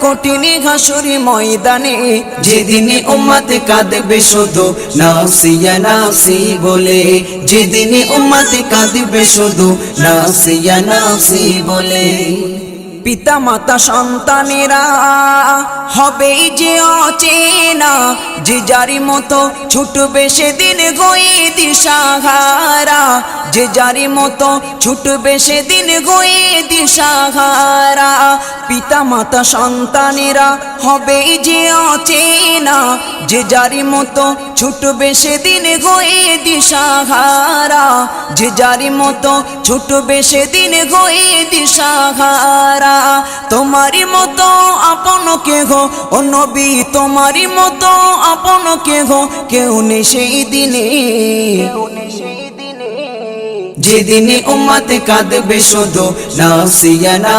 কঠিন হাসুরি ময়দানে, যেদিন উম্মত কাঁদবে শুধু নাফসিয়া নাফসি বলে, যেদিন উম্মত কাঁদবে শুধু নাফসিয়া নাফসি বলে। পিতা মাতা সন্তানেরা হবে যে অচেনা, যে যারি মতো ছুটবে সেদিন গয়ে দিশাহারা, যে যারি মতো ছুটবে সেদিন গয়ে দিশাহারা। পিতা মাতা সন্তানেরা হবে যে অচেনা, যে যারি মতো ছুটবে সেদিন গয়ে দিশাহারা, যে যারি মতো ছুটবে সেদিন গয়ে দিশাহারা। তোমারি মতো আপন কেহ ও নবী, তোমারি মতো আপন কেহ কেউ নেই সেই দিনে, যেদিন উম্মত কাঁদবে শুধু নাফসিয়া।